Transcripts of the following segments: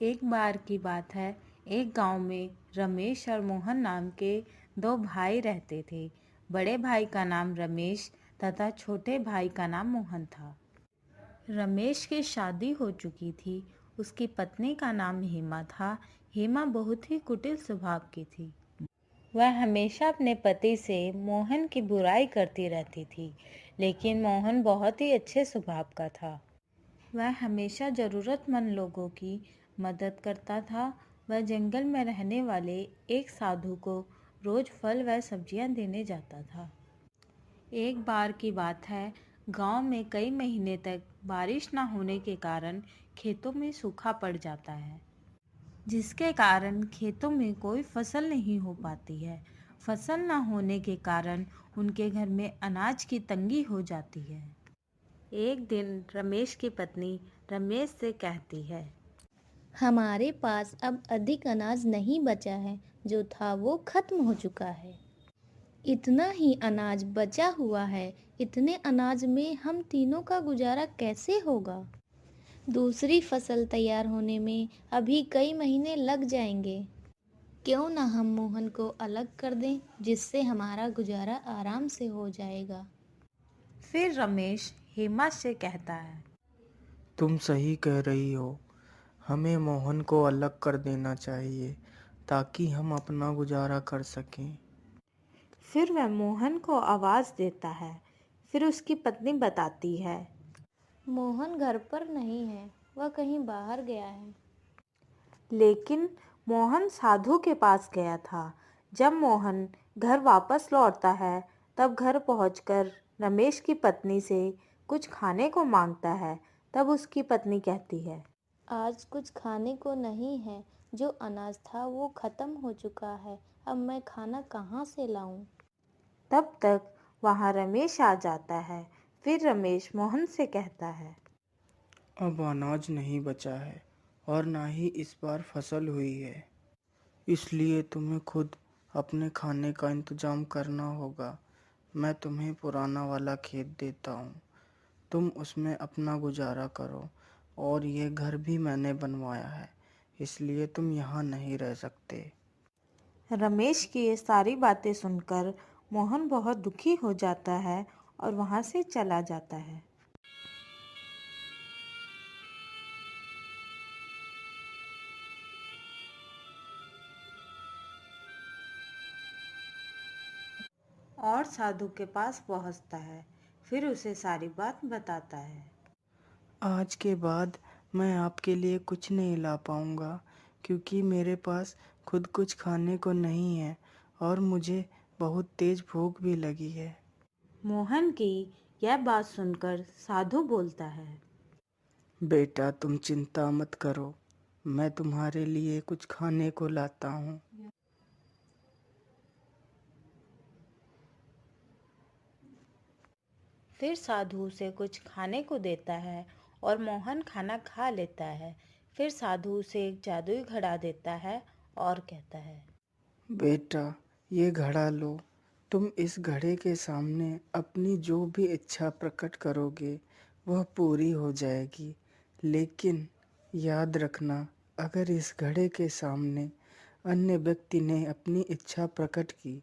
एक बार की बात है। एक गांव में रमेश और मोहन नाम के दो भाई रहते थे। बड़े भाई का नाम रमेश तथा छोटे भाई का नाम मोहन था। रमेश की शादी हो चुकी थी। उसकी पत्नी का नाम हेमा था। हेमा बहुत ही कुटिल स्वभाव की थी। वह हमेशा अपने पति से मोहन की बुराई करती रहती थी, लेकिन मोहन बहुत ही अच्छे स्वभाव का था। वह हमेशा ज़रूरतमंद लोगों की मदद करता था। वह जंगल में रहने वाले एक साधु को रोज़ फल व सब्जियां देने जाता था। एक बार की बात है, गांव में कई महीने तक बारिश न होने के कारण खेतों में सूखा पड़ जाता है, जिसके कारण खेतों में कोई फसल नहीं हो पाती है। फसल न होने के कारण उनके घर में अनाज की तंगी हो जाती है। एक दिन रमेश की पत्नी रमेश से कहती है, हमारे पास अब अधिक अनाज नहीं बचा है, जो था वो खत्म हो चुका है। इतना ही अनाज बचा हुआ है। इतने अनाज में हम तीनों का गुजारा कैसे होगा? दूसरी फसल तैयार होने में अभी कई महीने लग जाएंगे। क्यों ना हम मोहन को अलग कर दें, जिससे हमारा गुजारा आराम से हो जाएगा। फिर रमेश हेमा से कहता है, तुम सही कह रही हो। हमें मोहन को अलग कर देना चाहिए ताकि हम अपना गुजारा कर सकें। फिर वह मोहन को आवाज़ देता है। फिर उसकी पत्नी बताती है, मोहन घर पर नहीं है, वह कहीं बाहर गया है। लेकिन मोहन साधु के पास गया था। जब मोहन घर वापस लौटता है, तब घर पहुंचकर रमेश की पत्नी से कुछ खाने को मांगता है। तब उसकी पत्नी कहती है, आज कुछ खाने को नहीं है। जो अनाज था वो खत्म हो चुका है। अब मैं खाना कहाँ से लाऊं? तब तक वहां रमेश आ जाता है। फिर रमेश मोहन से कहता है, अब अनाज नहीं बचा है और ना ही इस बार फसल हुई है, इसलिए तुम्हें खुद अपने खाने का इंतजाम करना होगा। मैं तुम्हें पुराना वाला खेत देता हूँ, तुम उसमें अपना गुजारा करो। और ये घर भी मैंने बनवाया है, इसलिए तुम यहाँ नहीं रह सकते। रमेश की ये सारी बातें सुनकर मोहन बहुत दुखी हो जाता है और वहां से चला जाता है। और साधु के पास पहुंचता है। फिर उसे सारी बात बताता है। आज के बाद मैं आपके लिए कुछ नहीं ला पाऊँगा, क्योंकि मेरे पास खुद कुछ खाने को नहीं है और मुझे बहुत तेज़ भूख भी लगी है। मोहन की यह बात सुनकर साधु बोलता है, बेटा, तुम चिंता मत करो, मैं तुम्हारे लिए कुछ खाने को लाता हूँ। फिर साधु उसे कुछ खाने को देता है और मोहन खाना खा लेता है। फिर साधु उसे एक जादुई घड़ा देता है और कहता है, बेटा, ये घड़ा लो। तुम इस घड़े के सामने अपनी जो भी इच्छा प्रकट करोगे वह पूरी हो जाएगी। लेकिन याद रखना, अगर इस घड़े के सामने अन्य व्यक्ति ने अपनी इच्छा प्रकट की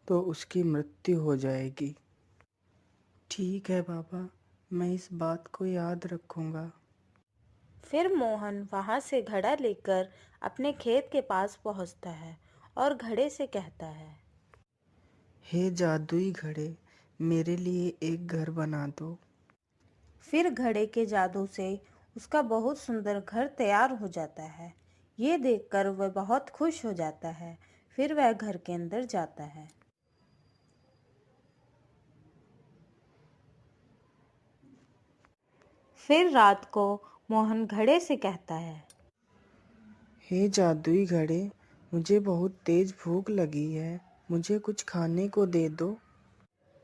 तो उसकी मृत्यु हो जाएगी। ठीक है बाबा, मैं इस बात को याद रखूंगा। फिर मोहन वहां से घड़ा लेकर अपने खेत के पास पहुंचता है और घड़े से कहता है, हे जादुई घड़े, मेरे लिए एक घर बना दो। फिर घड़े के जादू से उसका बहुत सुंदर घर तैयार हो जाता है। ये देखकर वह बहुत खुश हो जाता है। फिर वह घर के अंदर जाता है। फिर रात को मोहन घड़े से कहता है, हे जादुई घड़े, मुझे बहुत तेज भूख लगी है, मुझे कुछ खाने को दे दो।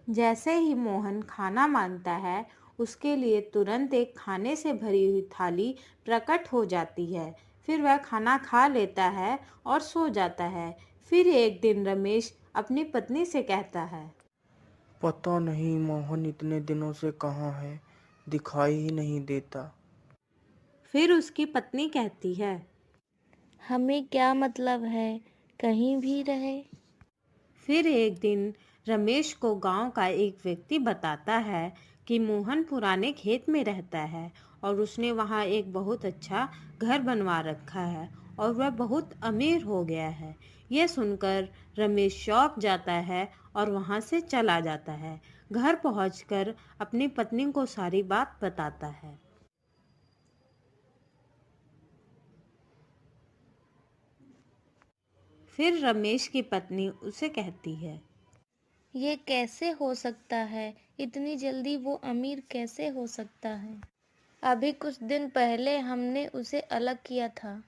जैसे ही मोहन खाना मांगता है, उसके लिए तुरंत एक खाने से भरी हुई थाली प्रकट हो जाती है। फिर वह खाना खा लेता है और सो जाता है। फिर एक दिन रमेश अपनी पत्नी से कहता है, पता नहीं मोहन इतने दिनों से कहाँ है, दिखाई ही नहीं देता। फिर उसकी पत्नी कहती है, हमें क्या मतलब है, कहीं भी रहे। फिर एक दिन रमेश को गांव का एक व्यक्ति बताता है कि मोहन पुराने खेत में रहता है और उसने वहां एक बहुत अच्छा घर बनवा रखा है और वह बहुत अमीर हो गया है। यह सुनकर रमेश चौंक जाता है और वहां से चला जाता है। घर पहुंचकर अपनी पत्नी को सारी बात बताता है। फिर रमेश की पत्नी उसे कहती है, ये कैसे हो सकता है, इतनी जल्दी वो अमीर कैसे हो सकता है। अभी कुछ दिन पहले हमने उसे अलग किया था।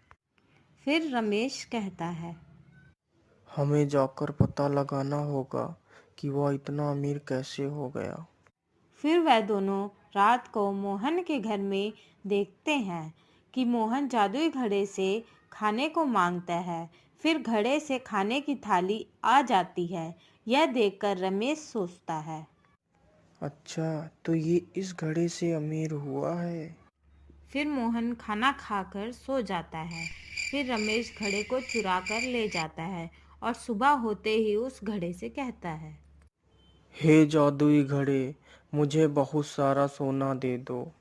फिर रमेश कहता है, हमें जाकर पता लगाना होगा कि वह इतना अमीर कैसे हो गया। फिर वह दोनों रात को मोहन के घर में देखते हैं कि मोहन जादुई घड़े से खाने को मांगता है। फिर घड़े से खाने की थाली आ जाती है। यह देखकर रमेश सोचता है। अच्छा, तो ये इस घड़े से अमीर हुआ है। फिर मोहन खाना खाकर सो जाता है। फिर रमेश घड़े को चुरा कर ले जाता है और सुबह होते ही उस घड़े से कहता है, हे जादुई घड़े, मुझे बहुत सारा सोना दे दो।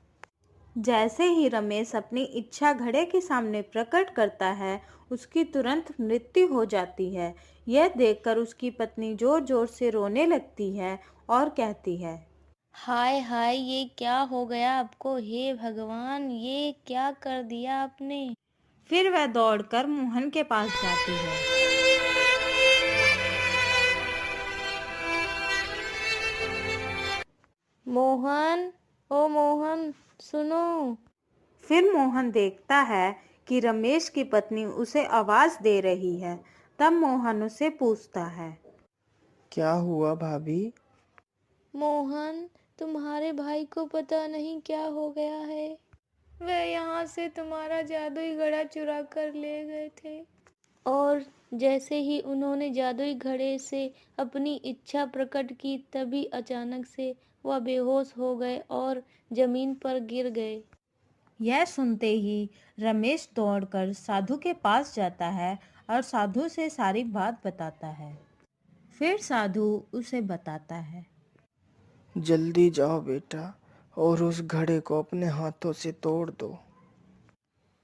जैसे ही रमेश अपनी इच्छा घड़े के सामने प्रकट करता है, उसकी तुरंत मृत्यु हो जाती है। यह देखकर उसकी पत्नी जोर जोर से रोने लगती है और कहती है, हाय हाय, ये क्या हो गया आपको, हे भगवान, ये क्या कर दिया आपने। फिर वह दौड़कर मोहन के पास जाती है। मोहन, ओ मोहन, सुनो। फिर मोहन देखता है कि रमेश की पत्नी उसे आवाज दे रही है। तब मोहन उसे पूछता है, क्या हुआ भाभी? मोहन, तुम्हारे भाई को पता नहीं क्या हो गया है। वह यहाँ से तुम्हारा जादुई घड़ा चुरा कर ले गए थे। और जैसे ही उन्होंने जादुई घड़े से अपनी इच्छा प्रकट की, तभी अचानक से वह बेहोश हो गए और जमीन पर गिर गए। यह सुनते ही रमेश दौड़कर साधु के पास जाता है और साधु से सारी बात बताता है। फिर साधु उसे बताता है, जल्दी जाओ बेटा और उस घड़े को अपने हाथों से तोड़ दो।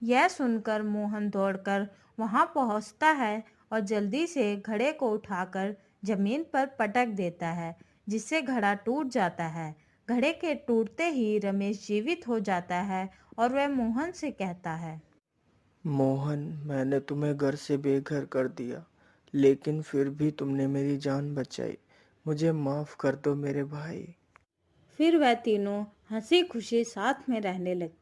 यह सुनकर मोहन दौड़कर वहां पहुंचता है और जल्दी से घड़े को उठाकर जमीन पर पटक देता है, जिससे घड़ा टूट जाता है। घड़े के टूटते ही रमेश जीवित हो जाता है और वह मोहन से कहता है, मोहन, मैंने तुम्हें घर से बेघर कर दिया, लेकिन फिर भी तुमने मेरी जान बचाई। मुझे माफ कर दो मेरे भाई। फिर वह तीनों हंसी खुशी साथ में रहने लगते।